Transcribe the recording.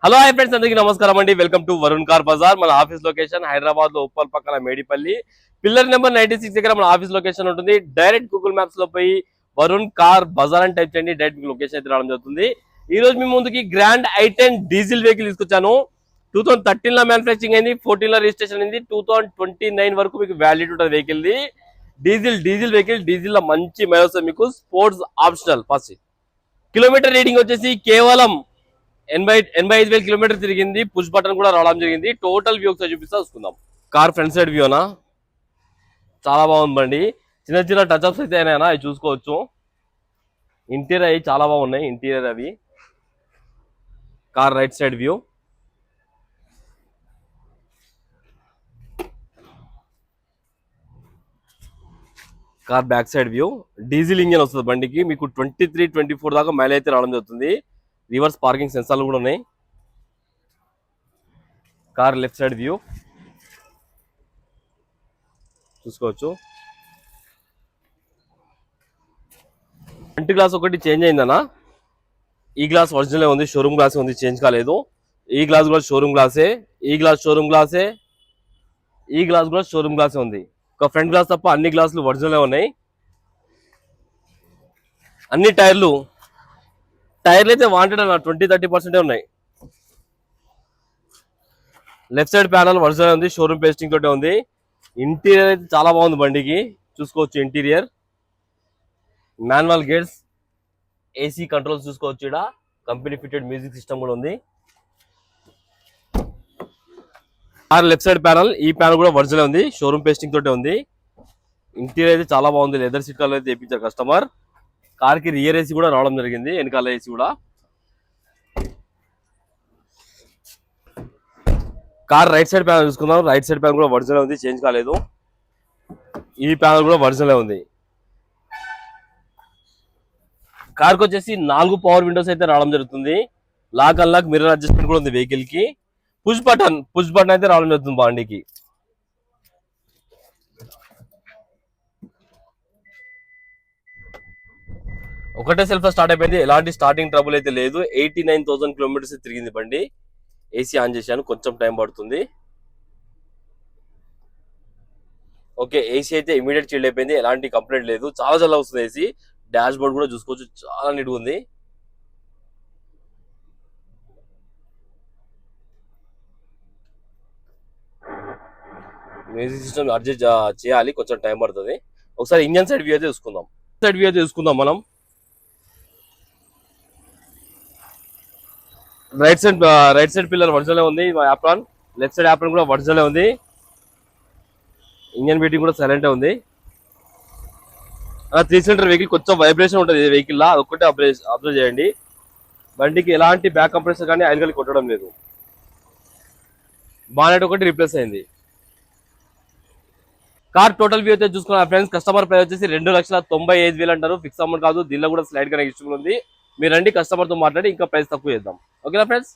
Hello hi friends, అందరికీ నమస్కారం అండి. Welcome to Varun car bazaar. మన ఆఫీస్ లొకేషన్ హైదరాబాద్ లో ఉప్పల్ పక్కన మేడిపల్లి పిల్లర్ నెంబర్ 96 దగ్గర మన ఆఫీస్ లొకేషన్ ఉంటుంది. డైరెక్ట్ గూగుల్ మ్యాప్స్ లో పోయి వరుణ్ కార్ బజార్ అని టైప్ చేయండి, డైరెక్ట్ లొకేషన్ అయితే రావడం జరుగుతుంది. ఈ రోజు మీ ముందుకి గ్రాండ్ i10 డీజిల్ వెహికల్ తీసుకొచ్చాను. 2013 లో మ్యానుఫాక్చరింగ్ అయింది, 14 లో రిజిస్ట్రేషన్ అయింది, 2029 వరకు మీకు వ్యాలిడిటీ ఉంటుంది వెహికల్ ది. డీజిల్ వెహికల్, డీజిల్ లో మంచి మైలేజ్ మీకు, sports optional. First kilometre reading వచ్చేసి కేవలం 85,000 కిలోమీటర్ తిరిగింది. పుష్ బటన్ కూడా రావడం జరిగింది. టోటల్ వ్యూ ఒకసారి చూపిస్తా చూసుకుందాం. కార్ ఫ్రంట్ సైడ్ వ్యూనా చాలా బాగుందండి. చిన్న చిన్న టచ్ అప్స్ అయితే అయినా అవి చూసుకోవచ్చు. ఇంటీరియర్ అవి చాలా బాగున్నాయి. ఇంటీరియర్ అవి car right side view, car back side view. Diesel engine వస్తుంది బండికి. మీకు 23-24 దాకా మైలేజ్ అయితే రావడం జరుగుతుంది. రివర్స్ పార్కింగ్ సెన్సార్లు కూడా ఉన్నాయి. కార్ లెఫ్ట్ సైడ్ వ్యూ చూసుకోవచ్చు. ఫ్రంట్ గ్లాస్ ఒకటి చేంజ్ అయిందన్నా. ఈ గ్లాస్ ఒరిజినల్ ఉంది, షోరూమ్ గ్లాస్ ఉంది, చేంజ్ కాలేదు. ఈ గ్లాస్ కూడా షోరూమ్ గ్లాసే, ఈ గ్లాస్ షోరూమ్ గ్లాసే, ఈ గ్లాస్ కూడా షోరూమ్ గ్లాసే ఉంది. ఒక ఫ్రంట్ గ్లాస్ తప్ప అన్ని గ్లాసులు ఒరిజినల్ ఉన్నాయి. అన్ని టైర్లు అయితే వాంటెడ్ అన్న 20-30% ఉన్నాయి. లెఫ్ట్ సైడ్ ప్యానల్ ఒరిజినల్ ఉంది, షోరూమ్ పేస్టింగ్ తోటే ఉంది. ఇంటీరియర్ అయితే చాలా బాగుంది బండికి, చూసుకోవచ్చు. Interior manual gears, AC controls చూసుకోవచ్చు. ఇక్కడ కంపెనీ ఫిటెడ్ మ్యూజిక్ సిస్టమ్ కూడా ఉంది. కార్ లెఫ్ట్ సైడ్ ప్యానల్, ఈ ప్యానల్ కూడా ఒరిజినల్ ఉంది, షోరూమ్ పేస్టింగ్ తోటే ఉంది. ఇంటీరియర్ అయితే చాలా బాగుంది. లెదర్ సీట్ కలర్ అయితే తెప్పించారు కస్టమర్. కార్ కి రియర్ ఏసీ కూడా రావడం జరిగింది, వెనకాల ఏసీ కూడా. కార్ రైట్ సైడ్ ప్యానల్ చూసుకుందాం. రైట్ సైడ్ ప్యానల్ కూడా ఒరిజినల్ ఉంది, చేంజ్ కాలేదు. ఈ ప్యానల్ కూడా ఒరిజినల్ ఉంది. కార్కి వచ్చేసి 4 పవర్ విండోస్ అయితే రావడం జరుగుతుంది. లాక్ అన్లాక్ మిర్రర్ అడ్జస్ట్మెంట్ కూడా ఉంది వెహికల్ కి. పుష్ బటన్ అయితే రావడం జరుగుతుంది బండికి. ఒకటే సెల్ఫ్ స్టార్ట్ అయిపోయింది, ఎలాంటి స్టార్టింగ్ ట్రబుల్ అయితే లేదు. 89,000 కిలోమీటర్స్ తిరిగింది బండి. ఏసీ ఆన్ చేశాను, కొంచెం టైం పడుతుంది. ఓకే, ఏసీ అయితే ఇమీడియట్ చిల్డ్ అయిపోయింది, ఎలాంటి కంప్లైంట్ లేదు. చాలా వస్తుంది ఏసీ. డాష్ బోర్డ్ కూడా చూసుకోవచ్చు, చాలా నీట్గా ఉంది. మ్యూజిక్ సిస్టమ్ అడ్జస్ట్ చేయాలి, కొంచెం టైం పడుతుంది. ఒకసారి ఇంజన్ సైడ్ వ్యూ అయితే చూసుకుందాం. మనం రైట్ సైడ్ పిల్లర్ ఒరిజినల్ ఉంది, యాప్రాన్. లెఫ్ట్ సైడ్ యాప్రాన్ కూడా ఒరిజినల్ ఉంది. ఇంజన్ బీటింగ్ కూడా సైలెంట్ ఉంది. 3 సిలిండర్ వెహికల్, కొంచెం వైబ్రేషన్ ఉంటుంది ఈ వెహికల్ లా, అదొక్కటే అబ్జర్వ్ చేయండి. బండికి ఎలాంటి బ్యాక్ కంప్రెసర్ కానీ ఆయిల్ కానీ కొట్టడం లేదు. బానెట్ ఒకటి రీప్లేస్ అయింది. కార్ టోటల్ వ్యూ అయితే చూసుకున్నా ఫ్రెండ్స్. కస్టమర్ ప్రైస్ వచ్చేసి 2,95,000 అంటారు, ఫిక్స్ అమౌంట్ కాదు. దీనిలో కూడా స్లైడ్ గా ఇష్టం ఉంది. మీరు రండి, కస్టమర్ తో మాట్లాడి ఇంకా ప్రైస్ తక్కువ చేద్దాం. ఓకేనా ఫ్రెండ్స్.